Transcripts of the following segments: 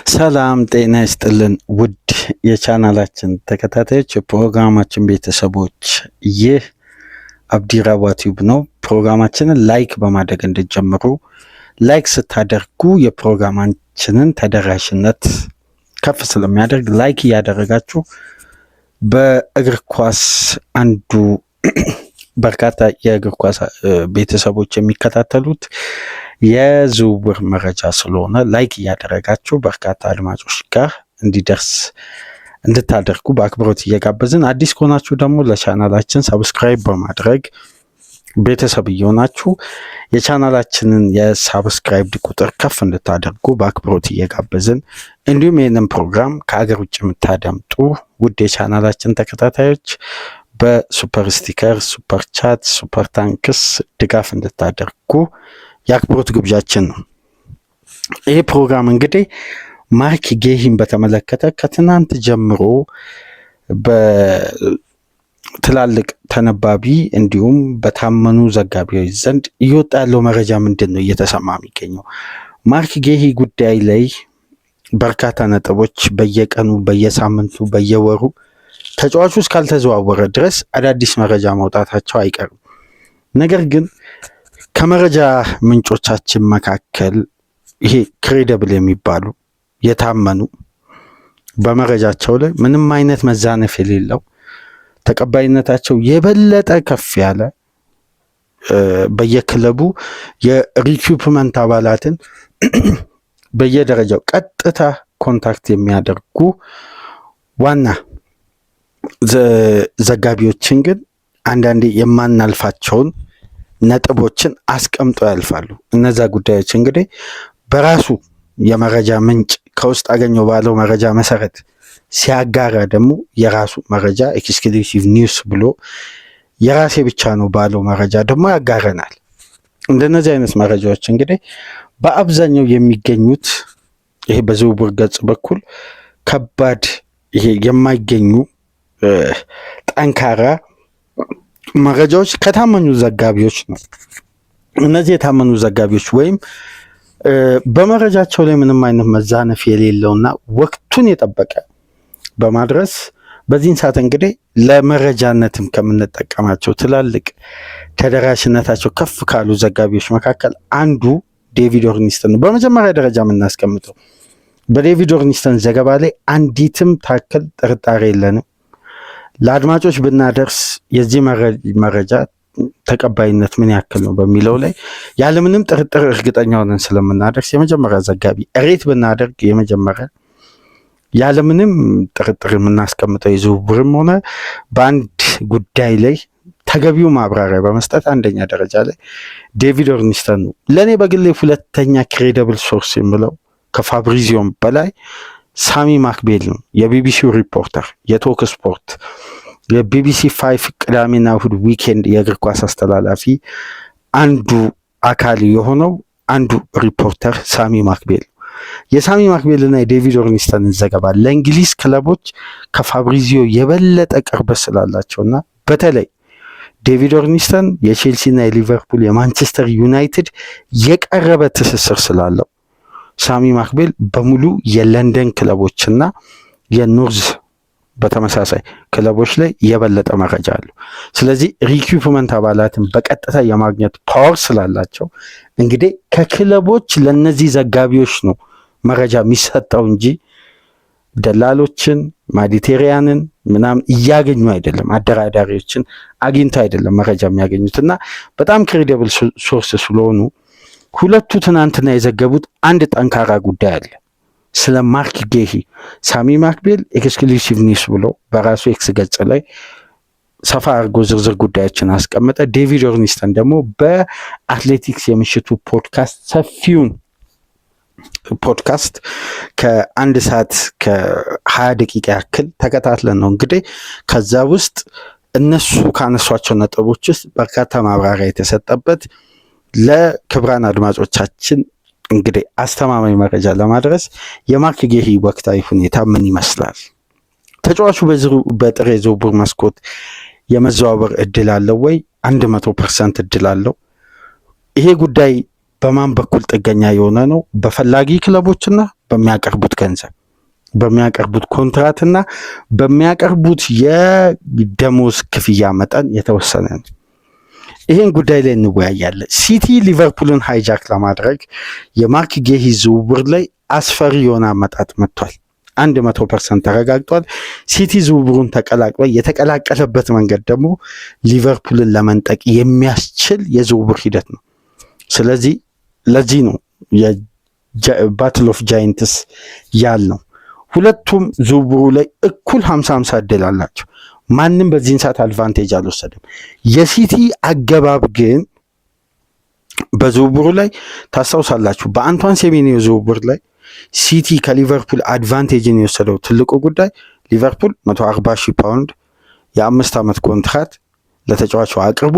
ሰላም ጤና ይስጥልን ውድ የቻናላችን ተከታታዮች የፕሮግራማችን ቤተሰቦች፣ ይህ አብዲራዋ ቲዩብ ነው። ፕሮግራማችንን ላይክ በማድረግ እንድትጀምሩ፣ ላይክ ስታደርጉ የፕሮግራማችንን ተደራሽነት ከፍ ስለሚያደርግ ላይክ እያደረጋችሁ በእግር ኳስ አንዱ በርካታ የእግር ኳስ ቤተሰቦች የሚከታተሉት የዝውውር መረጃ ስለሆነ ላይክ እያደረጋችሁ በርካታ አድማጮች ጋር እንዲደርስ እንድታደርጉ በአክብሮት እየጋበዝን፣ አዲስ ከሆናችሁ ደግሞ ለቻናላችን ሰብስክራይብ በማድረግ ቤተሰብ እየሆናችሁ የቻናላችንን የሰብስክራይብ ቁጥር ከፍ እንድታደርጉ በአክብሮት እየጋበዝን፣ እንዲሁም ይህንን ፕሮግራም ከሀገር ውጭ የምታደምጡ ውድ የቻናላችን ተከታታዮች በሱፐር ስቲከር፣ ሱፐር ቻት፣ ሱፐር ታንክስ ድጋፍ እንድታደርጉ የአክብሮት ግብዣችን ነው። ይህ ፕሮግራም እንግዲህ ማርክ ጌሂን በተመለከተ ከትናንት ጀምሮ በትላልቅ ተነባቢ እንዲሁም በታመኑ ዘጋቢዎች ዘንድ እየወጣ ያለው መረጃ ምንድን ነው እየተሰማ የሚገኘው? ማርክ ጌሂ ጉዳይ ላይ በርካታ ነጥቦች በየቀኑ በየሳምንቱ በየወሩ ተጫዋቹ እስካልተዘዋወረ ድረስ አዳዲስ መረጃ ማውጣታቸው አይቀርም። ነገር ግን ከመረጃ ምንጮቻችን መካከል ይሄ ክሬዲብል የሚባሉ የታመኑ በመረጃቸው ላይ ምንም አይነት መዛነፍ የሌለው ተቀባይነታቸው የበለጠ ከፍ ያለ በየክለቡ የሪኩፕመንት አባላትን በየደረጃው ቀጥታ ኮንታክት የሚያደርጉ ዋና ዘጋቢዎችን ግን አንዳንዴ የማናልፋቸውን ነጥቦችን አስቀምጦ ያልፋሉ። እነዛ ጉዳዮች እንግዲህ በራሱ የመረጃ ምንጭ ከውስጥ አገኘው ባለው መረጃ መሰረት ሲያጋራ ደግሞ የራሱ መረጃ ኤክስክሉሲቭ ኒውስ ብሎ የራሴ ብቻ ነው ባለው መረጃ ደግሞ ያጋረናል። እንደነዚህ አይነት መረጃዎች እንግዲህ በአብዛኛው የሚገኙት ይሄ በዝውውር ገጽ በኩል ከባድ ይሄ የማይገኙ ጠንካራ መረጃዎች ከታመኑ ዘጋቢዎች ነው። እነዚህ የታመኑ ዘጋቢዎች ወይም በመረጃቸው ላይ ምንም አይነት መዛነፍ የሌለውና ወቅቱን የጠበቀ በማድረስ በዚህን ሰዓት እንግዲህ ለመረጃነትም ከምንጠቀማቸው ትላልቅ ተደራሽነታቸው ከፍ ካሉ ዘጋቢዎች መካከል አንዱ ዴቪድ ኦርኒስተን ነው። በመጀመሪያ ደረጃ የምናስቀምጠው በዴቪድ ኦርኒስተን ዘገባ ላይ አንዲትም ታክል ጥርጣሬ የለንም። ለአድማጮች ብናደርስ የዚህ መረጃ ተቀባይነት ምን ያክል ነው በሚለው ላይ ያለምንም ጥርጥር እርግጠኛ ሆነን ስለምናደርስ የመጀመሪያ ዘጋቢ ሬት ብናደርግ የመጀመሪያ ያለምንም ጥርጥር የምናስቀምጠው የዝውውርም ሆነ በአንድ ጉዳይ ላይ ተገቢው ማብራሪያ በመስጠት አንደኛ ደረጃ ላይ ዴቪድ ኦርኒስተን ነው። ለእኔ በግሌ ሁለተኛ ክሬዲብል ሶርስ የምለው ከፋብሪዚዮም በላይ ሳሚ ማክቤል ነው። የቢቢሲው ሪፖርተር፣ የቶክ ስፖርት፣ የቢቢሲ 5 ቅዳሜና እሁድ ዊኬንድ የእግር ኳስ አስተላላፊ አንዱ አካል የሆነው አንዱ ሪፖርተር ሳሚ ማክቤል ነው። የሳሚ ማክቤልና የዴቪድ ኦርኒስተንን ዘገባ ለእንግሊዝ ክለቦች ከፋብሪዚዮ የበለጠ ቅርበት ስላላቸውና በተለይ ዴቪድ ኦርኒስተን የቼልሲና የሊቨርፑል የማንቸስተር ዩናይትድ የቀረበ ትስስር ስላለው ሳሚ ማክቤል በሙሉ የለንደን ክለቦችና የኖርዝ በተመሳሳይ ክለቦች ላይ የበለጠ መረጃ አለው። ስለዚህ ሪኩፕመንት አባላትን በቀጥታ የማግኘት ፓወር ስላላቸው እንግዲህ ከክለቦች ለነዚህ ዘጋቢዎች ነው መረጃ የሚሰጠው እንጂ ደላሎችን ማዲቴሪያንን ምናምን እያገኙ አይደለም፣ አደራዳሪዎችን አግኝተው አይደለም መረጃ የሚያገኙትና በጣም ክሬዲብል ሶርስ ስለሆኑ ሁለቱ ትናንትና የዘገቡት አንድ ጠንካራ ጉዳይ አለ። ስለ ማርክ ጌሂ ሳሚ ማክቤል ኤክስክሉሲቭ ኒውስ ብሎ በራሱ ኤክስ ገጽ ላይ ሰፋ አድርጎ ዝርዝር ጉዳዮችን አስቀመጠ። ዴቪድ ኦርኒስተን ደግሞ በአትሌቲክስ የምሽቱ ፖድካስት ሰፊውን ፖድካስት ከአንድ ሰዓት ከ20 ደቂቃ ያክል ተከታትለን ነው እንግዲህ ከዛ ውስጥ እነሱ ካነሷቸው ነጥቦች ውስጥ በርካታ ማብራሪያ የተሰጠበት ለክብራን አድማጮቻችን እንግዲህ አስተማማኝ መረጃ ለማድረስ የማርክ ጌሂ ወቅታዊ ሁኔታ ምን ይመስላል፣ ተጫዋቹ በጥር የዝውውር መስኮት የመዘዋወር እድል አለው ወይ? 100% እድል አለው። ይሄ ጉዳይ በማን በኩል ጥገኛ የሆነ ነው? በፈላጊ ክለቦችና በሚያቀርቡት ገንዘብ፣ በሚያቀርቡት ኮንትራትና በሚያቀርቡት የደሞዝ ክፍያ መጠን የተወሰነ ነው። ይህን ጉዳይ ላይ እንወያያለን። ሲቲ ሊቨርፑልን ሃይጃክ ለማድረግ የማርክ ጌሂ ዝውውር ላይ አስፈሪ የሆነ አመጣጥ መጥቷል። 100% ተረጋግጧል። ሲቲ ዝውውሩን ተቀላቅሏል። የተቀላቀለበት መንገድ ደግሞ ሊቨርፑልን ለመንጠቅ የሚያስችል የዝውውር ሂደት ነው። ስለዚህ ለዚህ ነው የባትል ኦፍ ጃይንትስ ያልነው። ሁለቱም ዝውውሩ ላይ እኩል 50-50 እድል አላቸው። ማንም በዚህን ሰዓት አድቫንቴጅ አልወሰደም። የሲቲ አገባብ ግን በዝውውሩ ላይ ታስታውሳላችሁ፣ በአንቷን ሴሜንዮ ዝውውር ላይ ሲቲ ከሊቨርፑል አድቫንቴጅን የወሰደው ትልቁ ጉዳይ ሊቨርፑል 140,000 ፓውንድ የ5 ዓመት ኮንትራት ለተጫዋቹ አቅርቦ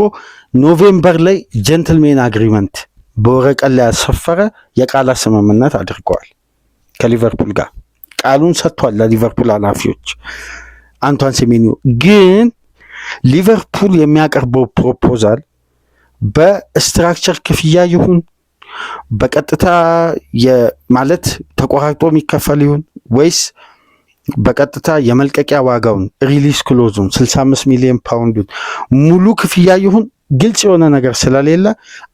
ኖቬምበር ላይ ጀንትልሜን አግሪመንት በወረቀት ላይ ያሰፈረ የቃላት ስምምነት አድርገዋል። ከሊቨርፑል ጋር ቃሉን ሰጥቷል ለሊቨርፑል ኃላፊዎች። አንቷን ሴሜንዮ ግን ሊቨርፑል የሚያቀርበው ፕሮፖዛል በስትራክቸር ክፍያ ይሁን በቀጥታ ማለት ተቆራርጦ የሚከፈል ይሁን ወይስ በቀጥታ የመልቀቂያ ዋጋውን ሪሊስ ክሎዙን 65 ሚሊዮን ፓውንዱን ሙሉ ክፍያ ይሁን ግልጽ የሆነ ነገር ስለሌለ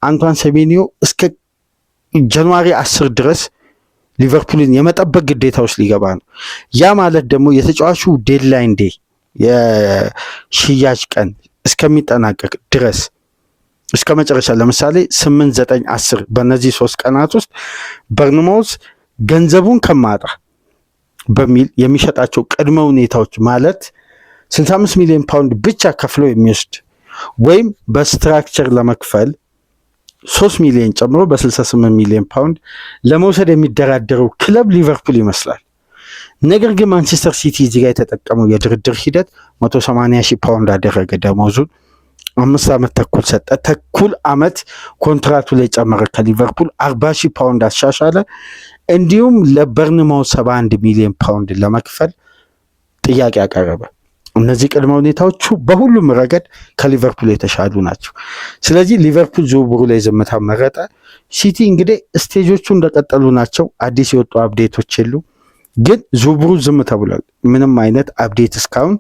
አንቷን ሴሜንዮ እስከ ጃንዋሪ 10 ድረስ ሊቨርፑልን የመጠበቅ ግዴታ ውስጥ ሊገባ ነው። ያ ማለት ደግሞ የተጫዋቹ ዴድላይን ዴይ የሽያጭ ቀን እስከሚጠናቀቅ ድረስ እስከ መጨረሻ ለምሳሌ 8፣ 9፣ 10 በእነዚህ 3 ቀናት ውስጥ በርንማውዝ ገንዘቡን ከማጣ በሚል የሚሸጣቸው ቅድመ ሁኔታዎች ማለት 65 ሚሊዮን ፓውንድ ብቻ ከፍሎ የሚወስድ ወይም በስትራክቸር ለመክፈል 3 ሚሊዮን ጨምሮ በ68 ሚሊዮን ፓውንድ ለመውሰድ የሚደራደረው ክለብ ሊቨርፑል ይመስላል። ነገር ግን ማንቸስተር ሲቲ እዚህ ጋር የተጠቀመው የድርድር ሂደት 180,000 ፓውንድ አደረገ ደሞዙን 5 ዓመት ተኩል ሰጠ። ተኩል ዓመት ኮንትራቱ ላይ ጨመረ። ከሊቨርፑል 40,000 ፓውንድ አሻሻለ። እንዲሁም ለበርንማውዝ 71 ሚሊዮን ፓውንድ ለመክፈል ጥያቄ አቀረበ። እነዚህ ቅድመ ሁኔታዎቹ በሁሉም ረገድ ከሊቨርፑል የተሻሉ ናቸው። ስለዚህ ሊቨርፑል ዝውውሩ ላይ ዝምታ መረጠ። ሲቲ እንግዲህ ስቴጆቹ እንደቀጠሉ ናቸው። አዲስ የወጡ አፕዴቶች የሉ፣ ግን ዝውውሩ ዝም ተብሏል። ምንም አይነት አፕዴት እስካሁን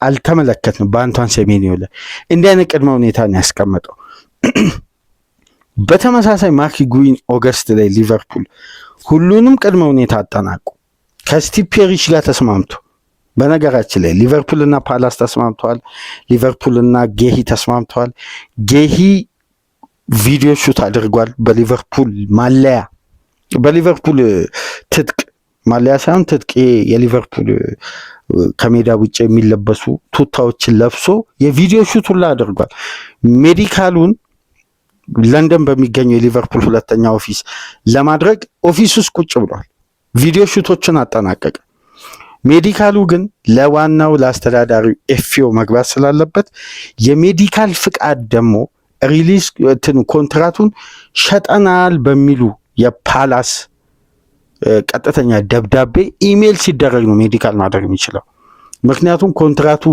አልተመለከትንም። በአንቷን ሴሜንዮ ላይ እንዲህ አይነት ቅድመ ሁኔታ ነው ያስቀመጠው። በተመሳሳይ ማርክ ጉይን ኦገስት ላይ ሊቨርፑል ሁሉንም ቅድመ ሁኔታ አጠናቁ ከስቲቭ ፔሪሽ ጋር ተስማምቶ። በነገራችን ላይ ሊቨርፑልና ፓላስ ተስማምተዋል። ሊቨርፑልና ጌሂ ተስማምተዋል። ጌሂ ቪዲዮ ሹት አድርጓል በሊቨርፑል ማለያ፣ በሊቨርፑል ትጥቅ ማለያ ሳይሆን ትጥቅ የሊቨርፑል ከሜዳ ውጭ የሚለበሱ ቱታዎችን ለብሶ የቪዲዮ ሹት ሁላ አድርጓል። ሜዲካሉን ለንደን በሚገኘው የሊቨርፑል ሁለተኛ ኦፊስ ለማድረግ ኦፊስ ውስጥ ቁጭ ብሏል። ቪዲዮ ሹቶችን አጠናቀቀ። ሜዲካሉ ግን ለዋናው ለአስተዳዳሪው ኤፍኦ መግባት ስላለበት የሜዲካል ፍቃድ ደግሞ ሪሊዝ ኮንትራቱን ሸጠናል በሚሉ የፓላስ ቀጥተኛ ደብዳቤ ኢሜል ሲደረግ ነው ሜዲካል ማድረግ የሚችለው። ምክንያቱም ኮንትራቱ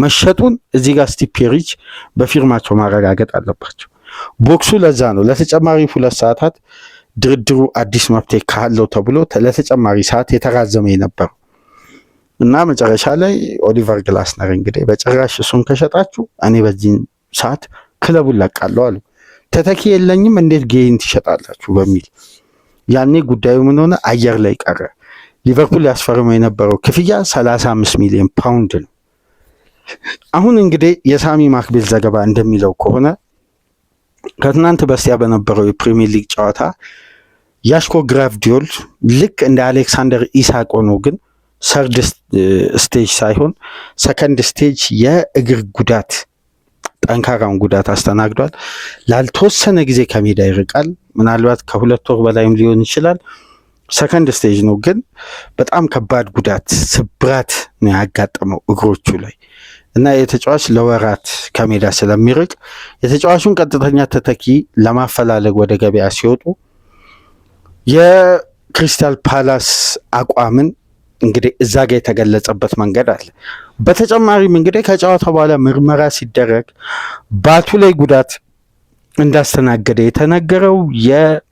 መሸጡን እዚህ ጋር ስቲቭ ፔሪሽ በፊርማቸው ማረጋገጥ አለባቸው። ቦክሱ ለዛ ነው ለተጨማሪ 2 ሰዓታት ድርድሩ አዲስ መፍትሄ ካለው ተብሎ ለተጨማሪ ሰዓት የተራዘመ የነበረው እና መጨረሻ ላይ ኦሊቨር ግላስነር እንግዲህ በጭራሽ እሱን ከሸጣችሁ እኔ በዚህ ሰዓት ክለቡን ለቃለሁ አሉ። ተተኪ የለኝም እንዴት ጌይን ትሸጣላችሁ በሚል ያኔ ጉዳዩ ምን ሆነ? አየር ላይ ቀረ። ሊቨርፑል ያስፈርመው የነበረው ክፍያ 35 ሚሊዮን ፓውንድ ነው። አሁን እንግዲህ የሳሚ ማክቤል ዘገባ እንደሚለው ከሆነ ከትናንት በስቲያ በነበረው የፕሪሚየር ሊግ ጨዋታ ያሽኮ ግራቭዲዮል ልክ እንደ አሌክሳንደር ኢሳቅ ሆኖ ግን ሰርድ ስቴጅ ሳይሆን ሰከንድ ስቴጅ የእግር ጉዳት ጠንካራውን ጉዳት አስተናግዷል። ላልተወሰነ ጊዜ ከሜዳ ይርቃል። ምናልባት ከ2 ወር በላይም ሊሆን ይችላል። ሰከንድ ስቴጅ ነው፣ ግን በጣም ከባድ ጉዳት ስብራት ነው ያጋጠመው እግሮቹ ላይ እና የተጫዋች ለወራት ከሜዳ ስለሚርቅ የተጫዋቹን ቀጥተኛ ተተኪ ለማፈላለግ ወደ ገበያ ሲወጡ የክሪስታል ፓላስ አቋምን እንግዲህ እዛ ጋር የተገለጸበት መንገድ አለ። በተጨማሪም እንግዲህ ከጨዋታ በኋላ ምርመራ ሲደረግ ባቱ ላይ ጉዳት እንዳስተናገደ የተነገረው የክሪስታል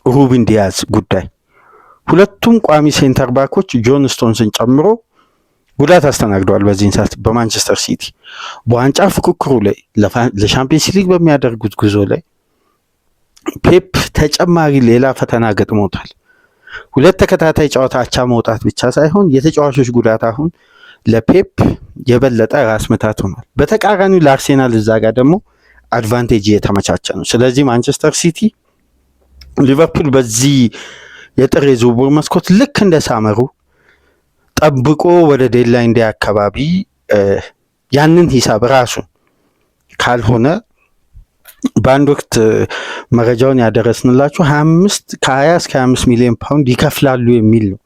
ሩben ዲያዝ ጉዳይ ሁለቱም ቋሚ ሴንተር ባኮች ጆን ስቶንስን ጨምሮ ጉዳት አስተናግደዋል። በዚህን ሰዓት በማንቸስተር ሲቲ በዋንጫ ፍክክሩ ላይ ለሻምፒየንስ ሊግ በሚያደርጉት ጉዞ ላይ ፔፕ ተጨማሪ ሌላ ፈተና ገጥሞታል። ሁለት ተከታታይ ጨዋታ አቻ መውጣት ብቻ ሳይሆን የተጫዋቾች ጉዳት አሁን ለፔፕ የበለጠ ራስ ምታት ሆኗል። በተቃራኒው ለአርሴናል እዛ ጋር ደግሞ አድቫንቴጅ የተመቻቸ ነው። ስለዚህ ማንቸስተር ሲቲ ሊቨርፑል በዚህ የጥር የዝውውር መስኮት ልክ እንደ ሳመሩ ጠብቆ ወደ ዴድላይን ዴይ አካባቢ ያንን ሂሳብ ራሱን ካልሆነ በአንድ ወቅት መረጃውን ያደረስንላችሁ 20 እስከ 25 ሚሊዮን ፓውንድ ይከፍላሉ የሚል ነው።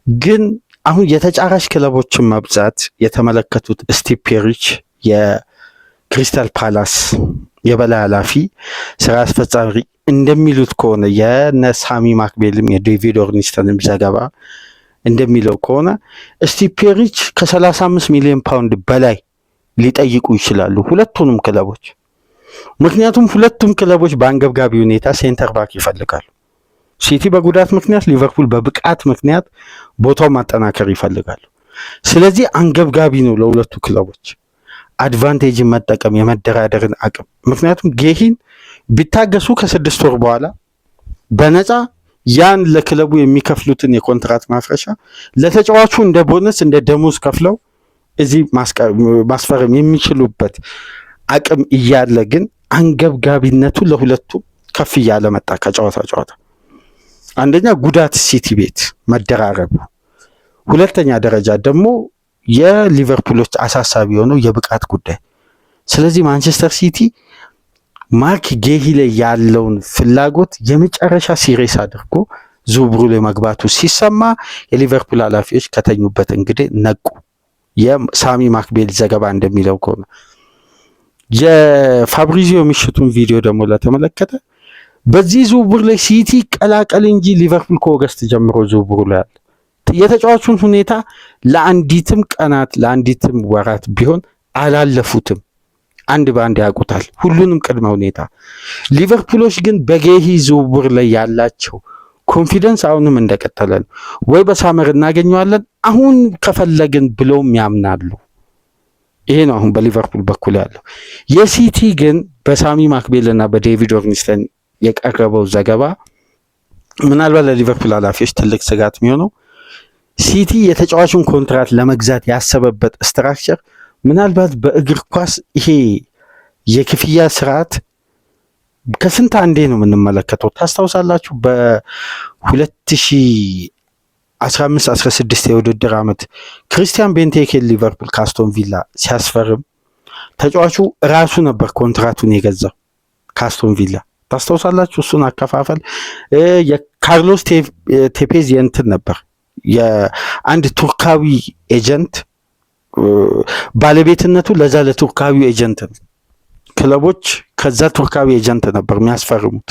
ግን አሁን የተጫራች ክለቦችን መብዛት የተመለከቱት ስቲቭ ፔሪች የክሪስታል ፓላስ የበላይ ኃላፊ ስራ አስፈጻሚ እንደሚሉት ከሆነ የነሳሚ ማክቤልም የዴቪድ ኦርኒስተንም ዘገባ እንደሚለው ከሆነ ስቲቭ ፔሪች ከ35 ሚሊዮን ፓውንድ በላይ ሊጠይቁ ይችላሉ ሁለቱንም ክለቦች። ምክንያቱም ሁለቱም ክለቦች በአንገብጋቢ ሁኔታ ሴንተር ባክ ይፈልጋሉ። ሲቲ በጉዳት ምክንያት፣ ሊቨርፑል በብቃት ምክንያት ቦታው ማጠናከር ይፈልጋሉ። ስለዚህ አንገብጋቢ ነው ለሁለቱ ክለቦች አድቫንቴጅን መጠቀም የመደራደርን አቅም። ምክንያቱም ጌሂን ቢታገሱ ከ6 ወር በኋላ በነፃ ያን ለክለቡ የሚከፍሉትን የኮንትራት ማፍረሻ ለተጫዋቹ እንደ ቦነስ እንደ ደሞዝ ከፍለው እዚህ ማስፈረም የሚችሉበት አቅም እያለ ግን አንገብጋቢነቱ ለሁለቱ ከፍ እያለ መጣ ከጨዋታ ጨዋታ። አንደኛ ጉዳት ሲቲ ቤት መደራረቡ፣ ሁለተኛ ደረጃ ደግሞ የሊቨርፑሎች አሳሳቢ የሆነው የብቃት ጉዳይ። ስለዚህ ማንቸስተር ሲቲ ማርክ ጌሂ ላይ ያለውን ፍላጎት የመጨረሻ ሲሪየስ አድርጎ ዝውውሩ ላይ መግባቱ ሲሰማ የሊቨርፑል ኃላፊዎች ከተኙበት እንግዲህ ነቁ። የሳሚ ማክቤል ዘገባ እንደሚለው ከሆነ የፋብሪዚዮ ምሽቱን ቪዲዮ ደግሞ ለተመለከተ በዚህ ዝውውር ላይ ሲቲ ቀላቀል እንጂ ሊቨርፑል ከኦገስት ጀምሮ ዝውውሩ ላይ አለ። የተጫዋቹን ሁኔታ ለአንዲትም ቀናት ለአንዲትም ወራት ቢሆን አላለፉትም። አንድ በአንድ ያውቁታል ሁሉንም ቅድመ ሁኔታ። ሊቨርፑሎች ግን በጌሂ ዝውውር ላይ ያላቸው ኮንፊደንስ አሁንም እንደቀጠለ ነው። ወይ በሳመር እናገኘዋለን አሁን ከፈለግን ብለውም ያምናሉ። ይሄ ነው አሁን በሊቨርፑል በኩል ያለው። የሲቲ ግን በሳሚ ማክቤል እና በዴቪድ ኦርኒስተን የቀረበው ዘገባ ምናልባት ለሊቨርፑል ኃላፊዎች ትልቅ ስጋት የሚሆነው ሲቲ የተጫዋቹን ኮንትራት ለመግዛት ያሰበበት ስትራክቸር ምናልባት በእግር ኳስ ይሄ የክፍያ ስርዓት ከስንት አንዴ ነው የምንመለከተው። ታስታውሳላችሁ በ2015-16 የውድድር ዓመት ክሪስቲያን ቤንቴኬን ሊቨርፑል ካስቶን ቪላ ሲያስፈርም ተጫዋቹ ራሱ ነበር ኮንትራቱን የገዛው ካስቶን ቪላ። ታስታውሳላችሁ እሱን አከፋፈል የካርሎስ ቴፔዝ የእንትን ነበር የአንድ ቱርካዊ ኤጀንት ባለቤትነቱ ለዛ ለቱርካዊ ኤጀንት ነው። ክለቦች ከዛ ቱርካዊ ኤጀንት ነበር የሚያስፈርሙት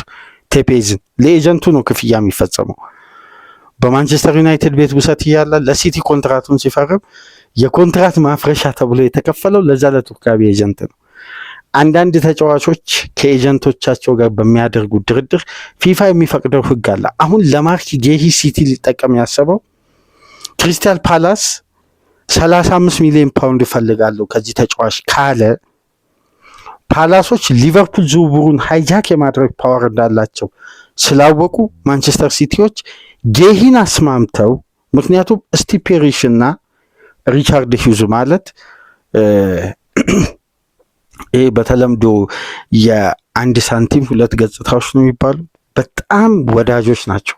ቴፔዝን። ለኤጀንቱ ነው ክፍያ የሚፈጸመው። በማንቸስተር ዩናይትድ ቤት ውሰት እያለ ለሲቲ ኮንትራቱን ሲፈርም የኮንትራት ማፍረሻ ተብሎ የተከፈለው ለዛ ለቱርካዊ ኤጀንት ነው። አንዳንድ ተጫዋቾች ከኤጀንቶቻቸው ጋር በሚያደርጉት ድርድር ፊፋ የሚፈቅደው ሕግ አለ። አሁን ለማርክ ጌሂ ሲቲ ሊጠቀም ያሰበው ክሪስታል ፓላስ 35 ሚሊዮን ፓውንድ እፈልጋለሁ ከዚህ ተጫዋች ካለ ፓላሶች ሊቨርፑል ዝውውሩን ሃይጃክ የማድረግ ፓወር እንዳላቸው ስላወቁ ማንቸስተር ሲቲዎች ጌሂን አስማምተው፣ ምክንያቱም ስቲቭ ፔሪሽ እና ሪቻርድ ሂውዝ ማለት ይሄ በተለምዶ የአንድ ሳንቲም ሁለት ገጽታዎች ነው የሚባሉ በጣም ወዳጆች ናቸው።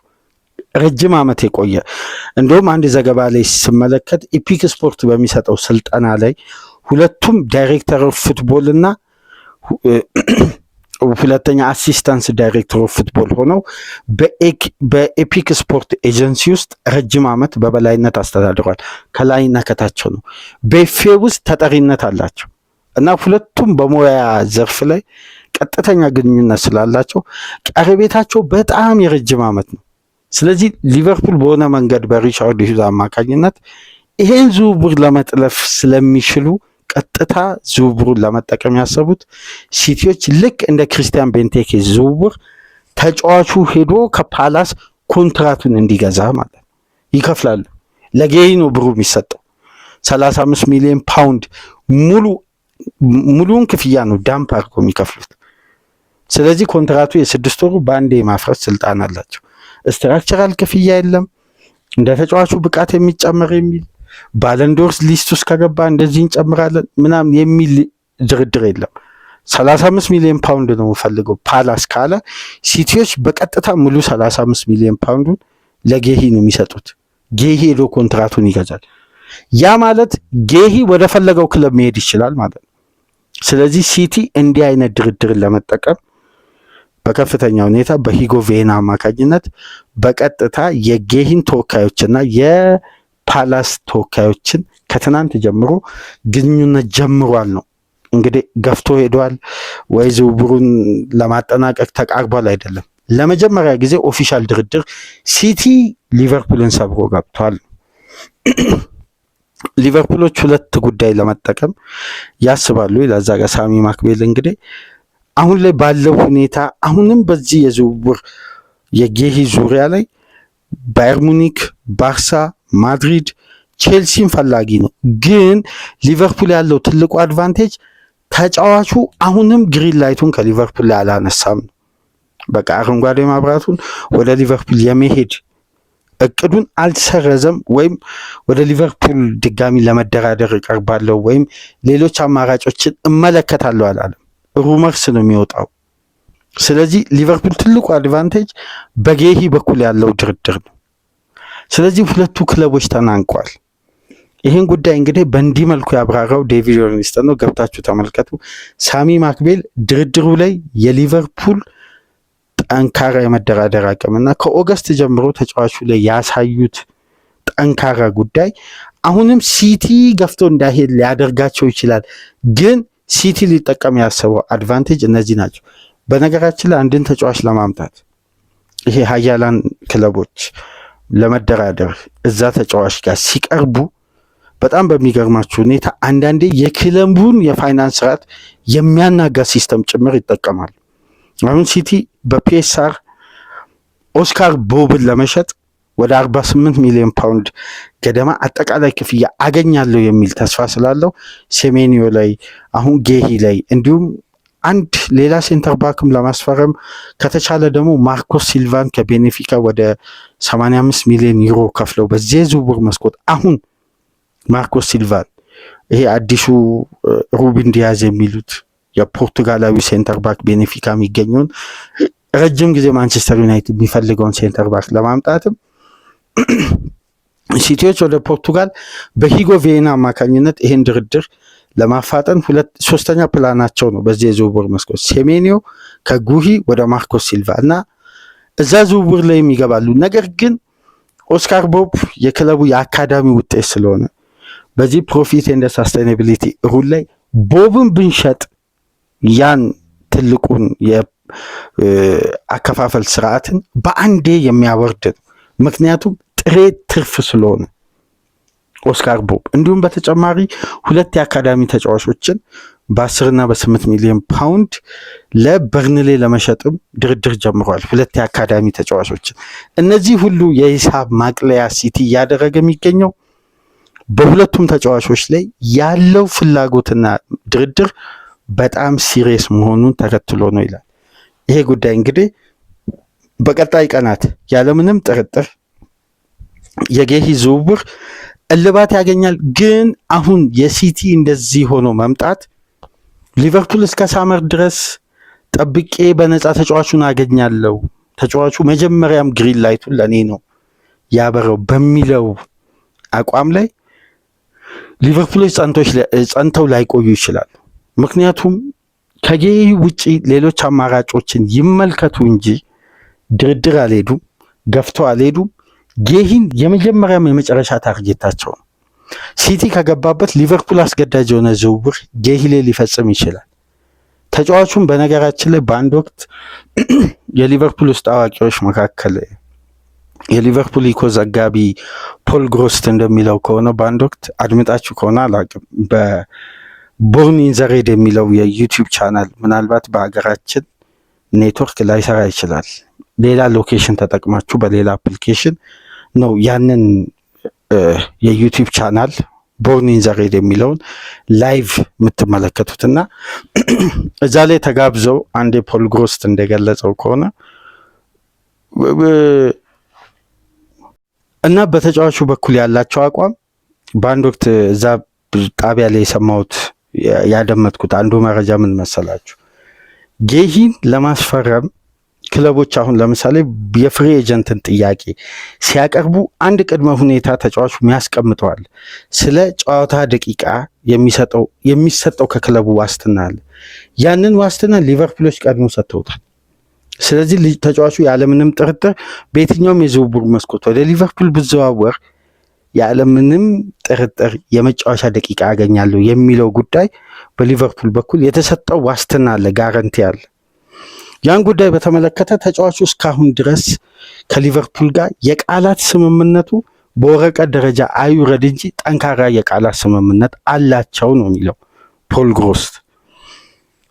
ረጅም ዓመት የቆየ እንደውም አንድ ዘገባ ላይ ስመለከት ኢፒክ ስፖርት በሚሰጠው ስልጠና ላይ ሁለቱም ዳይሬክተር ኦፍ ፉትቦል እና ሁለተኛ አሲስታንስ ዳይሬክተር ኦፍ ፉትቦል ሆነው በኤፒክ ስፖርት ኤጀንሲ ውስጥ ረጅም ዓመት በበላይነት አስተዳድሯል። ከላይና ከታቸው ነው። በኤፌ ውስጥ ተጠሪነት አላቸው እና ሁለቱም በሙያ ዘርፍ ላይ ቀጥተኛ ግንኙነት ስላላቸው ቀረቤታቸው በጣም የረጅም ዓመት ነው። ስለዚህ ሊቨርፑል በሆነ መንገድ በሪቻርድ ሂውዝ አማካኝነት ይሄን ዝውውር ለመጥለፍ ስለሚችሉ ቀጥታ ዝውውሩን ለመጠቀም ያሰቡት ሲቲዎች ልክ እንደ ክሪስቲያን ቤንቴኬ ዝውውር ተጫዋቹ ሄዶ ከፓላስ ኮንትራቱን እንዲገዛ ማለት ይከፍላሉ። ለጌሂ ነው ብሩ የሚሰጠው 35 ሚሊዮን ፓውንድ ሙሉውን ክፍያ ነው ዳምፕ አድርጎ የሚከፍሉት። ስለዚህ ኮንትራቱ የ6 ወሩ በአንዴ የማፍረስ ስልጣን አላቸው። ስትራክቸራል ክፍያ የለም፣ እንደ ተጫዋቹ ብቃት የሚጨመር የሚል ባለንዶርስ ሊስት ውስጥ ከገባ እንደዚህ እንጨምራለን ምናምን የሚል ድርድር የለም። 35 ሚሊዮን ፓውንድ ነው ፈልገው ፓላስ ካለ ሲቲዎች በቀጥታ ሙሉ 35 ሚሊዮን ፓውንዱን ለጌሂ ነው የሚሰጡት። ጌሂ ሄዶ ኮንትራቱን ይገዛል። ያ ማለት ጌሂ ወደ ፈለገው ክለብ መሄድ ይችላል ማለት ነው። ስለዚህ ሲቲ እንዲህ አይነት ድርድርን ለመጠቀም በከፍተኛ ሁኔታ በሂጎ ቬና አማካኝነት በቀጥታ የጌሂን ተወካዮችና የፓላስ ተወካዮችን ከትናንት ጀምሮ ግንኙነት ጀምሯል ነው እንግዲህ። ገፍቶ ሄዷል ወይ ዝውውሩን ለማጠናቀቅ ተቃርቧል አይደለም። ለመጀመሪያ ጊዜ ኦፊሻል ድርድር ሲቲ ሊቨርፑልን ሰብሮ ገብቷል። ሊቨርፑሎች ሁለት ጉዳይ ለመጠቀም ያስባሉ ይላል እዛ ጋር ሳሚ ማክቤል። እንግዲህ አሁን ላይ ባለው ሁኔታ አሁንም በዚህ የዝውውር የጌሂ ዙሪያ ላይ ባየር ሙኒክ፣ ባርሳ፣ ማድሪድ፣ ቼልሲን ፈላጊ ነው። ግን ሊቨርፑል ያለው ትልቁ አድቫንቴጅ ተጫዋቹ አሁንም ግሪን ላይቱን ከሊቨርፑል ላይ አላነሳም። በቃ አረንጓዴ ማብራቱን ወደ ሊቨርፑል የመሄድ እቅዱን አልሰረዘም። ወይም ወደ ሊቨርፑል ድጋሚ ለመደራደር እቀርባለሁ ወይም ሌሎች አማራጮችን እመለከታለሁ አላለም። ሩመርስ ነው የሚወጣው። ስለዚህ ሊቨርፑል ትልቁ አድቫንቴጅ በጌሂ በኩል ያለው ድርድር ነው። ስለዚህ ሁለቱ ክለቦች ተናንቋል። ይህን ጉዳይ እንግዲህ በእንዲህ መልኩ ያብራራው ዴቪድ ኦርንስተን ነው። ገብታችሁ ተመልከቱ። ሳሚ ማክቤል ድርድሩ ላይ የሊቨርፑል ጠንካራ የመደራደር አቅምና ከኦገስት ጀምሮ ተጫዋቹ ላይ ያሳዩት ጠንካራ ጉዳይ አሁንም ሲቲ ገፍቶ እንዳይሄድ ሊያደርጋቸው ይችላል። ግን ሲቲ ሊጠቀም ያሰበው አድቫንቴጅ እነዚህ ናቸው። በነገራችን ላይ አንድን ተጫዋች ለማምጣት ይሄ ሀያላን ክለቦች ለመደራደር እዛ ተጫዋች ጋር ሲቀርቡ በጣም በሚገርማችሁ ሁኔታ አንዳንዴ የክለቡን የፋይናንስ ስርዓት የሚያናጋ ሲስተም ጭምር ይጠቀማሉ። አሁን ሲቲ በፒኤስአር ኦስካር ቦብን ለመሸጥ ወደ 48 ሚሊዮን ፓውንድ ገደማ አጠቃላይ ክፍያ አገኛለሁ የሚል ተስፋ ስላለው ሴሜኒዮ ላይ አሁን ጌሂ ላይ እንዲሁም አንድ ሌላ ሴንተር ባክም ለማስፈረም ከተቻለ ደግሞ ማርኮስ ሲልቫን ከቤኔፊካ ወደ 85 ሚሊዮን ዩሮ ከፍለው በዚህ ዝውውር መስኮት አሁን ማርኮስ ሲልቫን ይሄ አዲሱ ሩቢን ዲያዝ የሚሉት የፖርቱጋላዊ ሴንተር ባክ ቤኔፊካ የሚገኘውን ረጅም ጊዜ ማንቸስተር ዩናይትድ የሚፈልገውን ሴንተር ባክ ለማምጣትም ሲቲዎች ወደ ፖርቱጋል በሂጎ ቬና አማካኝነት ይሄን ድርድር ለማፋጠን ሶስተኛ ፕላናቸው ነው። በዚህ የዝውውር መስኮት ሴሜኒዮ ከጉሂ ወደ ማርኮስ ሲልቫ እና እዛ ዝውውር ላይ ይገባሉ። ነገር ግን ኦስካር ቦብ የክለቡ የአካዳሚ ውጤት ስለሆነ በዚህ ፕሮፊት ኤንድ ሳስቴናቢሊቲ ሩል ላይ ቦብን ብንሸጥ ያን ትልቁን የአከፋፈል ስርዓትን በአንዴ የሚያወርድ ነው። ምክንያቱም ጥሬ ትርፍ ስለሆነ ኦስካር ቦብ እንዲሁም በተጨማሪ ሁለት የአካዳሚ ተጫዋቾችን በ10 እና በ8 ሚሊዮን ፓውንድ ለበርንሌ ለመሸጥም ድርድር ጀምሯል። ሁለት የአካዳሚ ተጫዋቾችን እነዚህ ሁሉ የሂሳብ ማቅለያ ሲቲ እያደረገ የሚገኘው በሁለቱም ተጫዋቾች ላይ ያለው ፍላጎትና ድርድር በጣም ሲሪየስ መሆኑን ተከትሎ ነው ይላል። ይሄ ጉዳይ እንግዲህ በቀጣይ ቀናት ያለምንም ጥርጥር የጌሂ ዝውውር እልባት ያገኛል። ግን አሁን የሲቲ እንደዚህ ሆኖ መምጣት ሊቨርፑል እስከ ሳመር ድረስ ጠብቄ በነፃ ተጫዋቹን አገኛለሁ፣ ተጫዋቹ መጀመሪያም ግሪን ላይቱን ለእኔ ነው ያበረው በሚለው አቋም ላይ ሊቨርፑሎች ጸንተው ላይቆዩ ይችላሉ። ምክንያቱም ከጌሂ ውጪ ሌሎች አማራጮችን ይመልከቱ እንጂ ድርድር አልሄዱም፣ ገፍተው አልሄዱም። ጌሂን የመጀመሪያም የመጨረሻ ታርጌታቸው ነው። ሲቲ ከገባበት ሊቨርፑል አስገዳጅ የሆነ ዝውውር ጌሂ ላይ ሊፈጽም ይችላል። ተጫዋቹም በነገራችን ላይ በአንድ ወቅት የሊቨርፑል ውስጥ አዋቂዎች መካከል የሊቨርፑል ኢኮ ዘጋቢ ፖል ግሮስት እንደሚለው ከሆነ በአንድ ወቅት አድምጣችሁ ከሆነ አላውቅም፣ በቦርን ኢን ዘ ሬድ የሚለው የዩቲዩብ ቻናል ምናልባት በሀገራችን ኔትወርክ ላይሰራ ይችላል። ሌላ ሎኬሽን ተጠቅማችሁ በሌላ አፕሊኬሽን ነው ያንን የዩቲዩብ ቻናል ቦርን ኢን ዘ ሬድ የሚለውን ላይቭ የምትመለከቱትና እዛ ላይ ተጋብዘው አንዴ ፖል ግሮስት እንደገለጸው ከሆነ እና በተጫዋቹ በኩል ያላቸው አቋም በአንድ ወቅት እዛ ጣቢያ ላይ የሰማሁት ያደመጥኩት አንዱ መረጃ ምን መሰላችሁ? ጌሂን ለማስፈረም ክለቦች አሁን ለምሳሌ የፍሪ ኤጀንትን ጥያቄ ሲያቀርቡ አንድ ቅድመ ሁኔታ ተጫዋቹ የሚያስቀምጠዋል። ስለ ጨዋታ ደቂቃ የሚሰጠው ከክለቡ ዋስትና አለ። ያንን ዋስትና ሊቨርፑሎች ቀድሞ ሰጥተውታል። ስለዚህ ተጫዋቹ ያለምንም ጥርጥር በየትኛውም የዝውውር መስኮት ወደ ሊቨርፑል ብዘዋወር ያለምንም ጥርጥር የመጫወቻ ደቂቃ አገኛለሁ የሚለው ጉዳይ በሊቨርፑል በኩል የተሰጠው ዋስትና አለ፣ ጋራንቲ አለ። ያን ጉዳይ በተመለከተ ተጫዋቹ እስካሁን ድረስ ከሊቨርፑል ጋር የቃላት ስምምነቱ በወረቀት ደረጃ አይውረድ እንጂ ጠንካራ የቃላት ስምምነት አላቸው ነው የሚለው ፖል ግሮስት።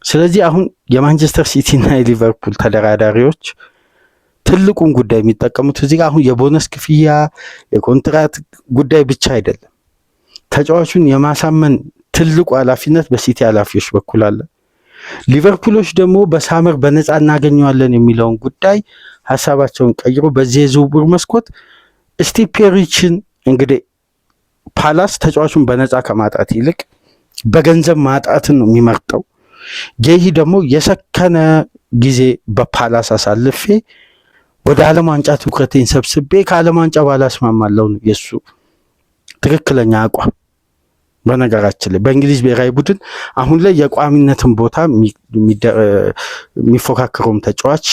ስለዚህ አሁን የማንቸስተር ሲቲ እና የሊቨርፑል ተደራዳሪዎች ትልቁን ጉዳይ የሚጠቀሙት እዚህ ጋር አሁን የቦነስ ክፍያ የኮንትራት ጉዳይ ብቻ አይደለም። ተጫዋቹን የማሳመን ትልቁ ኃላፊነት በሲቲ ኃላፊዎች በኩል አለ። ሊቨርፑሎች ደግሞ በሳመር በነፃ እናገኘዋለን የሚለውን ጉዳይ ሀሳባቸውን ቀይሮ በዚህ የዝውውር መስኮት ስቲቭ ፔሪችን እንግዲህ ፓላስ ተጫዋቹን በነፃ ከማጣት ይልቅ በገንዘብ ማጣትን ነው የሚመርጠው። ጌሂ ደግሞ የሰከነ ጊዜ በፓላስ አሳልፌ ወደ ዓለም ዋንጫ ትኩረቴን ሰብስቤ ከዓለም ዋንጫ ባላስማማለው ነው የሱ ትክክለኛ አቋም። በነገራችን ላይ በእንግሊዝ ብሔራዊ ቡድን አሁን ላይ የቋሚነትን ቦታ የሚፎካከረውም ተጫዋች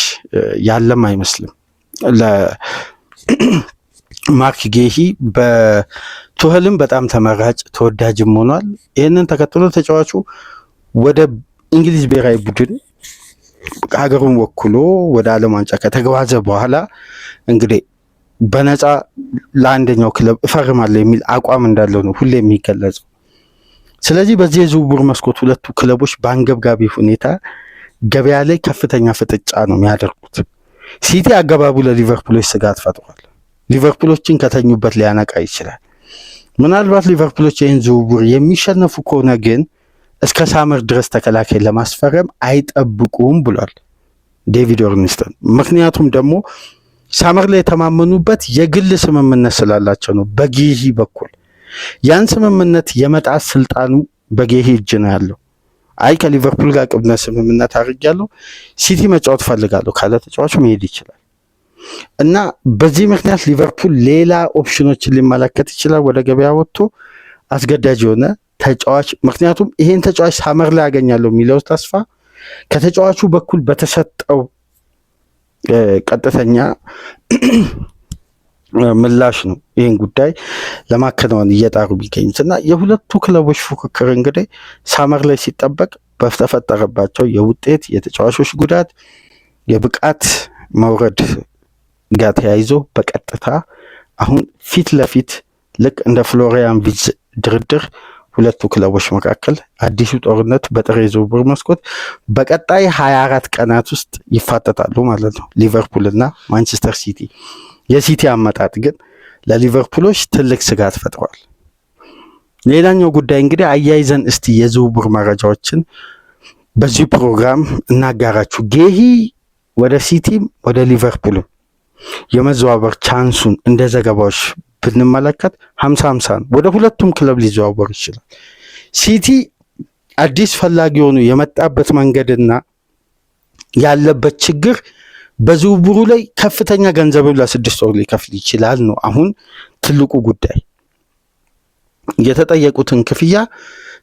ያለም አይመስልም። ለማርክ ጌሂ በቱኸልም በጣም ተመራጭ ተወዳጅም ሆኗል። ይህንን ተከትሎ ተጫዋቹ ወደ እንግሊዝ ብሔራዊ ቡድን ሀገሩን ወክሎ ወደ ዓለም ዋንጫ ከተጓዘ በኋላ እንግዲህ በነፃ ለአንደኛው ክለብ እፈርማለሁ የሚል አቋም እንዳለው ነው ሁሌ የሚገለጸው። ስለዚህ በዚህ የዝውውር መስኮት ሁለቱ ክለቦች በአንገብጋቢ ሁኔታ ገበያ ላይ ከፍተኛ ፍጥጫ ነው የሚያደርጉት። ሲቲ አገባቡ ለሊቨርፑሎች ስጋት ፈጥሯል። ሊቨርፑሎችን ከተኙበት ሊያነቃ ይችላል። ምናልባት ሊቨርፑሎች ይህን ዝውውር የሚሸነፉ ከሆነ ግን እስከ ሳመር ድረስ ተከላካይ ለማስፈረም አይጠብቁም ብሏል ዴቪድ ኦርንስተን። ምክንያቱም ደግሞ ሳመር ላይ የተማመኑበት የግል ስምምነት ስላላቸው ነው በጌሂ በኩል። ያን ስምምነት የመጣት ስልጣኑ በጌሂ እጅ ነው ያለው። አይ ከሊቨርፑል ጋር ቅድመ ስምምነት አድርጌያለሁ፣ ሲቲ መጫወት ፈልጋለሁ ካለ ተጫዋቹ መሄድ ይችላል እና በዚህ ምክንያት ሊቨርፑል ሌላ ኦፕሽኖችን ሊመለከት ይችላል ወደ ገበያ ወጥቶ አስገዳጅ የሆነ ተጫዋች። ምክንያቱም ይሄን ተጫዋች ሳመር ላይ ያገኛለሁ የሚለው ተስፋ ከተጫዋቹ በኩል በተሰጠው ቀጥተኛ ምላሽ ነው ይህን ጉዳይ ለማከናወን እየጣሩ ቢገኙት እና የሁለቱ ክለቦች ፉክክር እንግዲህ ሳመር ላይ ሲጠበቅ በተፈጠረባቸው የውጤት የተጫዋቾች ጉዳት የብቃት መውረድ ጋር ተያይዞ በቀጥታ አሁን ፊት ለፊት ልክ እንደ ፍሎሪያን ቪርትዝ ድርድር ሁለቱ ክለቦች መካከል አዲሱ ጦርነት በጥር የዝውውር መስኮት በቀጣይ 24 ቀናት ውስጥ ይፋጠጣሉ ማለት ነው ሊቨርፑል እና ማንቸስተር ሲቲ። የሲቲ አመጣጥ ግን ለሊቨርፑሎች ትልቅ ስጋት ፈጥሯል። ሌላኛው ጉዳይ እንግዲህ አያይዘን እስቲ የዝውውር መረጃዎችን በዚህ ፕሮግራም እናጋራችሁ። ጌሂ ወደ ሲቲም ወደ ሊቨርፑልም የመዘዋወር ቻንሱን እንደ ዘገባዎች ብንመለከት 50-50 ነው። ወደ ሁለቱም ክለብ ሊዘዋወር ይችላል። ሲቲ አዲስ ፈላጊ ሆኖ የመጣበት መንገድና ያለበት ችግር በዝውውሩ ላይ ከፍተኛ ገንዘብም ለ6 ወር ሊከፍል ይችላል ነው አሁን ትልቁ ጉዳይ። የተጠየቁትን ክፍያ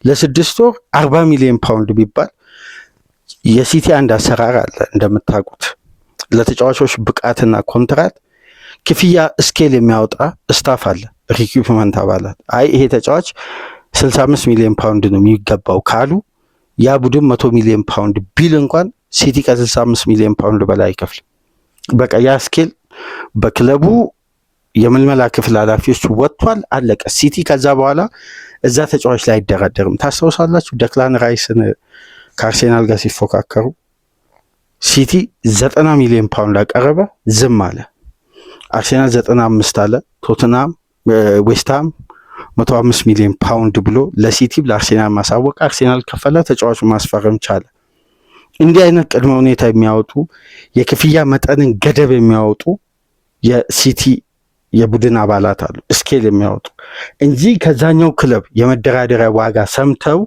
ለ6 ወር 40 ሚሊዮን ፓውንድ ቢባል የሲቲ አንድ አሰራር አለ እንደምታውቁት ለተጫዋቾች ብቃትና ኮንትራት ክፍያ ስኬል የሚያወጣ ስታፍ አለ፣ ሪኩፕመንት አባላት። አይ ይሄ ተጫዋች 65 ሚሊዮን ፓውንድ ነው የሚገባው ካሉ ያ ቡድን 100 ሚሊዮን ፓውንድ ቢል እንኳን ሲቲ ከ65 ሚሊዮን ፓውንድ በላይ አይከፍልም። በቃ ያ ስኬል በክለቡ የምልመላ ክፍል ኃላፊዎች ወጥቷል፣ አለቀ። ሲቲ ከዛ በኋላ እዛ ተጫዋች ላይ አይደራደርም። ታስታውሳላችሁ ደክላን ራይስን ከአርሴናል ጋር ሲፎካከሩ ሲቲ 90 ሚሊዮን ፓውንድ አቀረበ፣ ዝም አለ። አርሴናል 95 አለ። ቶትናም ዌስትሃም 105 ሚሊዮን ፓውንድ ብሎ ለሲቲ ለአርሴናል ማሳወቅ፣ አርሴናል ከፈለ፣ ተጫዋቹ ማስፈረም ቻለ። እንዲህ አይነት ቅድመ ሁኔታ የሚያወጡ የክፍያ መጠንን ገደብ የሚያወጡ የሲቲ የቡድን አባላት አሉ፣ ስኬል የሚያወጡ እንጂ ከዛኛው ክለብ የመደራደሪያ ዋጋ ሰምተው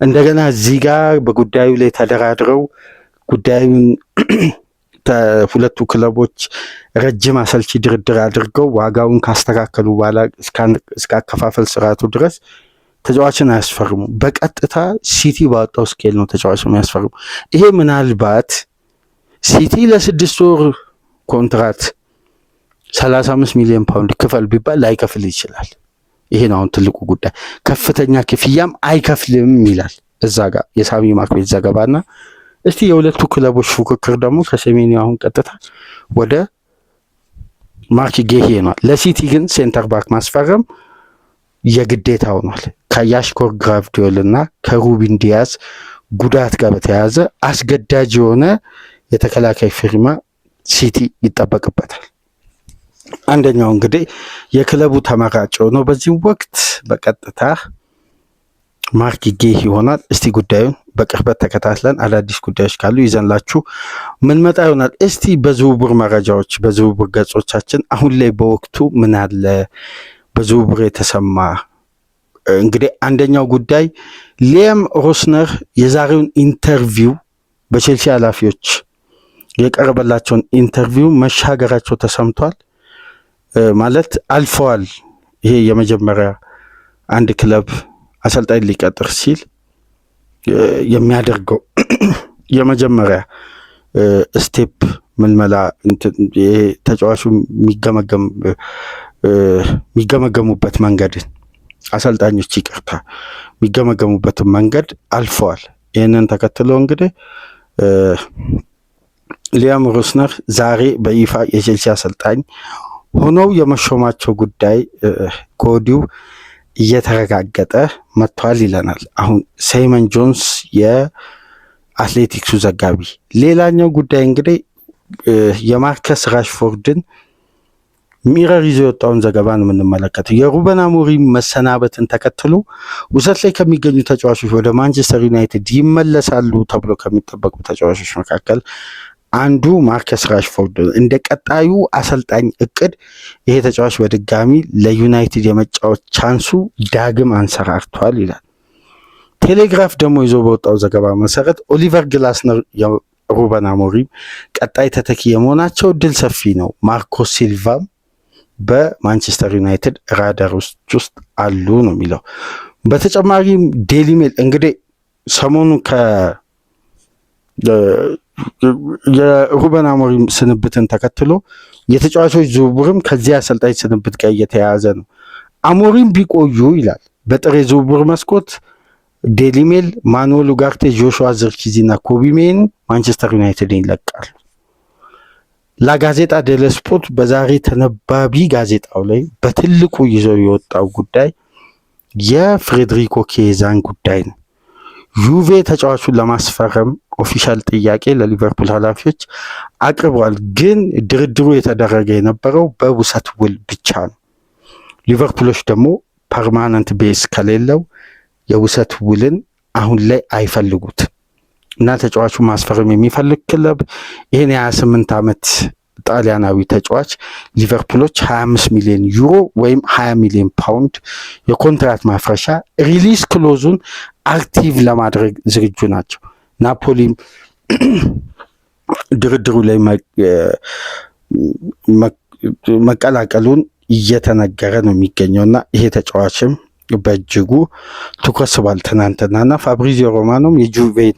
እንደገና እዚህ ጋር በጉዳዩ ላይ ተደራድረው ጉዳዩን ሁለቱ ክለቦች ረጅም አሰልቺ ድርድር አድርገው ዋጋውን ካስተካከሉ በኋላ እስከ አከፋፈል ስርዓቱ ድረስ ተጫዋችን አያስፈርሙ። በቀጥታ ሲቲ ባወጣው ስኬል ነው ተጫዋች የሚያስፈርሙ። ይሄ ምናልባት ሲቲ ለ6 ወር ኮንትራት 35 ሚሊዮን ፓውንድ ክፈል ቢባል ላይከፍል ይችላል። ይሄ ነው አሁን ትልቁ ጉዳይ። ከፍተኛ ክፍያም አይከፍልም ይላል እዛ ጋር የሳሚ ማክቤት ዘገባና እስቲ የሁለቱ ክለቦች ፉክክር ደግሞ ከሰሜኑ አሁን ቀጥታ ወደ ማርክ ጌሂ ነው። ለሲቲ ግን ሴንተር ባክ ማስፈረም የግዴታ ሆኗል። ከያሽኮር ግራቭዲዮል እና ከሩቢን ዲያዝ ጉዳት ጋር በተያያዘ አስገዳጅ የሆነ የተከላካይ ፊርማ ሲቲ ይጠበቅበታል። አንደኛው እንግዲህ የክለቡ ተመራጭ ነው በዚህ ወቅት በቀጥታ ማርክ ጌሂ ይሆናል። እስቲ ጉዳዩን በቅርበት ተከታትለን አዳዲስ ጉዳዮች ካሉ ይዘንላችሁ ምን መጣ ይሆናል። እስቲ በዝውውር መረጃዎች በዝውውር ገጾቻችን አሁን ላይ በወቅቱ ምን አለ በዝውውር የተሰማ እንግዲህ አንደኛው ጉዳይ ሊያም ሮስነር የዛሬውን ኢንተርቪው በቼልሲ ኃላፊዎች የቀረበላቸውን ኢንተርቪው መሻገራቸው ተሰምቷል። ማለት አልፈዋል። ይሄ የመጀመሪያ አንድ ክለብ አሰልጣኝ ሊቀጥር ሲል የሚያደርገው የመጀመሪያ ስቴፕ ምልመላ ተጫዋቹ የሚገመገሙበት መንገድን አሰልጣኞች ይቅርታ የሚገመገሙበትን መንገድ አልፈዋል። ይህንን ተከትሎ እንግዲህ ሊያም ሮስነር ዛሬ በይፋ የቼልሲ አሰልጣኝ ሆነው የመሾማቸው ጉዳይ ከወዲሁ እየተረጋገጠ መጥቷል ይለናል አሁን ሳይመን ጆንስ የአትሌቲክሱ ዘጋቢ። ሌላኛው ጉዳይ እንግዲህ የማርከስ ራሽፎርድን ሚረር ይዞ የወጣውን ዘገባ ነው የምንመለከተው። የሩበን አሞሪም መሰናበትን ተከትሎ ውሰት ላይ ከሚገኙ ተጫዋቾች ወደ ማንቸስተር ዩናይትድ ይመለሳሉ ተብሎ ከሚጠበቁ ተጫዋቾች መካከል አንዱ ማርከስ ራሽፎርድ እንደ ቀጣዩ አሰልጣኝ እቅድ ይሄ ተጫዋች በድጋሚ ለዩናይትድ የመጫወት ቻንሱ ዳግም አንሰራርቷል ይላል። ቴሌግራፍ ደግሞ ይዞ በወጣው ዘገባ መሰረት ኦሊቨር ግላስነር የሩበን አሞሪም ቀጣይ ተተኪ የመሆናቸው እድል ሰፊ ነው። ማርኮ ሲልቫም በማንቸስተር ዩናይትድ ራዳር ውስጥ አሉ ነው የሚለው። በተጨማሪም ዴሊ ሜል እንግዲህ ሰሞኑ የሩበን አሞሪም ስንብትን ተከትሎ የተጫዋቾች ዝውውርም ከዚህ አሰልጣኝ ስንብት ጋር እየተያያዘ ነው። አሞሪም ቢቆዩ ይላል በጥሬ ዝውውር መስኮት ዴሊ ሜል ማኑኤል ኡጋርቴ፣ ጆሹዋ ዝርኪዚ እና ኮቢ ሜኑ ማንቸስተር ዩናይትድን ይለቃሉ። ላጋዜጣ ዴሎ ስፖርት በዛሬ ተነባቢ ጋዜጣው ላይ በትልቁ ይዘው የወጣው ጉዳይ የፍሬድሪኮ ኬዛን ጉዳይ ነው። ዩቬ ተጫዋቹን ለማስፈረም ኦፊሻል ጥያቄ ለሊቨርፑል ኃላፊዎች አቅርቧል። ግን ድርድሩ የተደረገ የነበረው በውሰት ውል ብቻ ነው። ሊቨርፑሎች ደግሞ ፐርማነንት ቤስ ከሌለው የውሰት ውልን አሁን ላይ አይፈልጉት እና ተጫዋቹ ማስፈረም የሚፈልግ ክለብ ይህን የ28 ዓመት ጣሊያናዊ ተጫዋች ሊቨርፑሎች 25 ሚሊዮን ዩሮ ወይም 20 ሚሊዮን ፓውንድ የኮንትራት ማፍረሻ ሪሊዝ ክሎዙን አክቲቭ ለማድረግ ዝግጁ ናቸው። ናፖሊም ድርድሩ ላይ መቀላቀሉን እየተነገረ ነው የሚገኘው እና ይሄ ተጫዋችም በእጅጉ ትኩረት ስቧል። ትናንትናና ፋብሪዚዮ ሮማኖም የጁቬን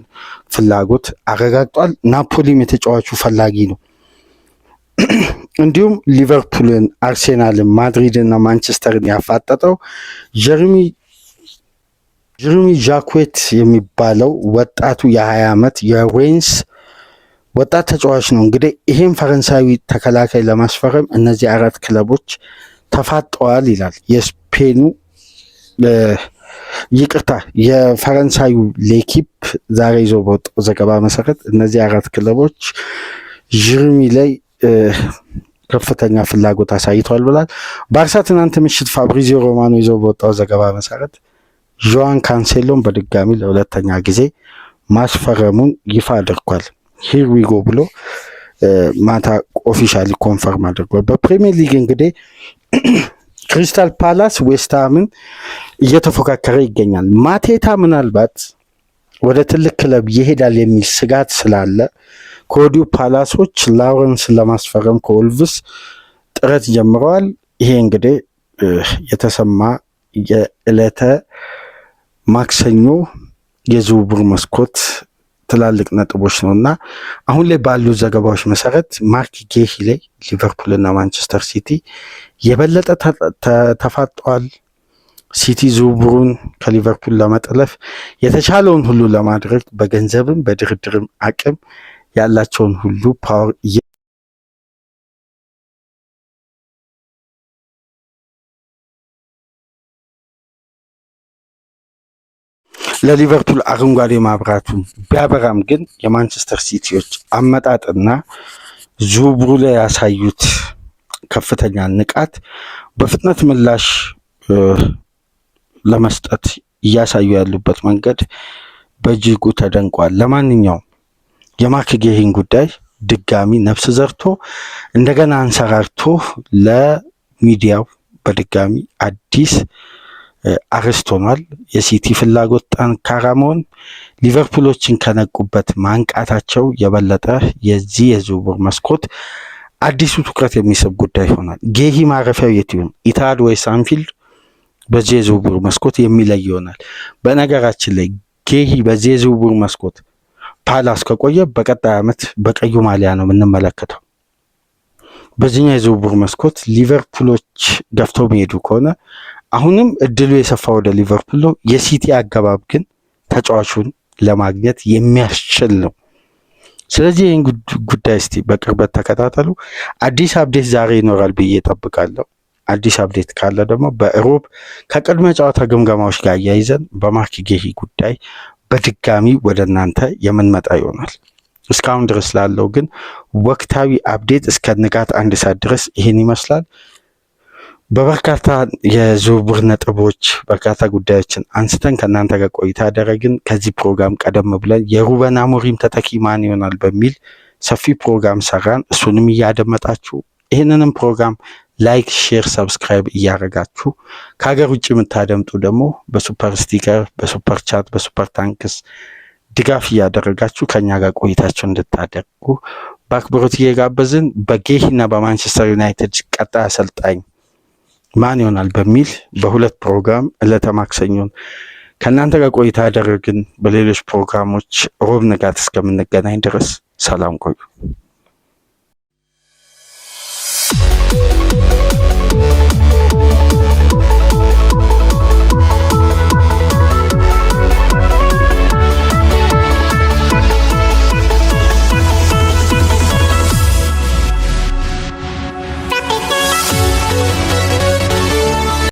ፍላጎት አረጋግጧል። ናፖሊም የተጫዋቹ ፈላጊ ነው። እንዲሁም ሊቨርፑልን፣ አርሴናልን፣ ማድሪድን እና ማንቸስተርን ያፋጠጠው ጀርሚ ዣኩዌት የሚባለው ወጣቱ የ20 ዓመት የሬንስ ወጣት ተጫዋች ነው። እንግዲህ ይህም ፈረንሳዊ ተከላካይ ለማስፈረም እነዚህ 4 ክለቦች ተፋጠዋል ይላል የስፔኑ ይቅርታ የፈረንሳዩ ሌኪፕ ዛሬ ይዞ በወጣው ዘገባ መሰረት እነዚህ 4 ክለቦች ዥርሚ ላይ ከፍተኛ ፍላጎት አሳይተዋል ብሏል። ባርሳ ትናንት ምሽት ፋብሪዚዮ ሮማኖ ይዞ በወጣው ዘገባ መሰረት ጆዋን ካንሴሎን በድጋሚ ለሁለተኛ ጊዜ ማስፈረሙን ይፋ አድርጓል። ሂር ዊ ጎ ብሎ ማታ ኦፊሻሊ ኮንፈርም አድርጓል። በፕሪሚየር ሊግ እንግዲህ ክሪስታል ፓላስ ዌስትሃምን እየተፎካከረ ይገኛል። ማቴታ ምናልባት ወደ ትልቅ ክለብ ይሄዳል የሚል ስጋት ስላለ ከወዲሁ ፓላሶች ላውረንስን ለማስፈረም ከወልቭስ ጥረት ጀምረዋል። ይሄ እንግዲህ የተሰማ የዕለተ ማክሰኞ የዝውውር መስኮት ትላልቅ ነጥቦች ነው እና አሁን ላይ ባሉ ዘገባዎች መሰረት ማርክ ጌሂ ላይ ሊቨርፑል እና ማንቸስተር ሲቲ የበለጠ ተፋጠዋል። ሲቲ ዝውውሩን ከሊቨርፑል ለመጥለፍ የተቻለውን ሁሉ ለማድረግ በገንዘብም በድርድርም አቅም ያላቸውን ሁሉ ፓወር ለሊቨርፑል አረንጓዴ ማብራቱን ቢያበራም ግን የማንቸስተር ሲቲዎች አመጣጥና ዝውውሩ ላይ ያሳዩት ከፍተኛ ንቃት በፍጥነት ምላሽ ለመስጠት እያሳዩ ያሉበት መንገድ በእጅጉ ተደንቋል። ለማንኛውም የማርክ ጌሂን ጉዳይ ድጋሚ ነፍስ ዘርቶ እንደገና አንሰራርቶ ለሚዲያው በድጋሚ አዲስ አርዕስት ሆኗል። የሲቲ ፍላጎት ጠንካራ መሆን ሊቨርፑሎችን ከነቁበት ማንቃታቸው የበለጠ የዚህ የዝውውር መስኮት አዲሱ ትኩረት የሚስብ ጉዳይ ይሆናል። ጌሂ ማረፊያው የት ይሆን? ኢትሃድ ወይስ አንፊልድ? በዚህ የዝውውር መስኮት የሚለይ ይሆናል። በነገራችን ላይ ጌሂ በዚህ የዝውውር መስኮት ፓላስ ከቆየ በቀጣይ ዓመት በቀዩ ማሊያ ነው የምንመለከተው። በዚህኛው የዝውውር መስኮት ሊቨርፑሎች ገፍተው የሚሄዱ ከሆነ አሁንም እድሉ የሰፋ ወደ ሊቨርፑል ነው። የሲቲ አገባብ ግን ተጫዋቹን ለማግኘት የሚያስችል ነው። ስለዚህ ይህን ጉዳይ እስቲ በቅርበት ተከታተሉ። አዲስ አፕዴት ዛሬ ይኖራል ብዬ እጠብቃለሁ። አዲስ አፕዴት ካለ ደግሞ በእሮብ ከቅድመ ጨዋታ ግምገማዎች ጋር እያይዘን በማርክ ጌሂ ጉዳይ በድጋሚ ወደ እናንተ የምንመጣ ይሆናል። እስካሁን ድረስ ላለው ግን ወቅታዊ አፕዴት እስከ ንጋት 1 ሰዓት ድረስ ይህን ይመስላል። በበርካታ የዝውውር ነጥቦች በርካታ ጉዳዮችን አንስተን ከእናንተ ጋር ቆይታ ያደረግን። ከዚህ ፕሮግራም ቀደም ብለን የሩበን አሞሪም ተተኪ ማን ይሆናል በሚል ሰፊ ፕሮግራም ሰራን። እሱንም እያደመጣችሁ ይህንንም ፕሮግራም ላይክ፣ ሼር፣ ሰብስክራይብ እያደረጋችሁ ከሀገር ውጭ የምታደምጡ ደግሞ በሱፐር ስቲከር፣ በሱፐር ቻት፣ በሱፐር ታንክስ ድጋፍ እያደረጋችሁ ከኛ ጋር ቆይታችሁ እንድታደርጉ በአክብሮት እየጋበዝን በጌሂና በማንቸስተር ዩናይትድ ቀጣይ አሰልጣኝ ማን ይሆናል በሚል በሁለት ፕሮግራም ዕለተ ማክሰኞን ከእናንተ ጋር ቆይታ ያደረግን። በሌሎች ፕሮግራሞች ሮብ ንጋት እስከምንገናኝ ድረስ ሰላም ቆዩ።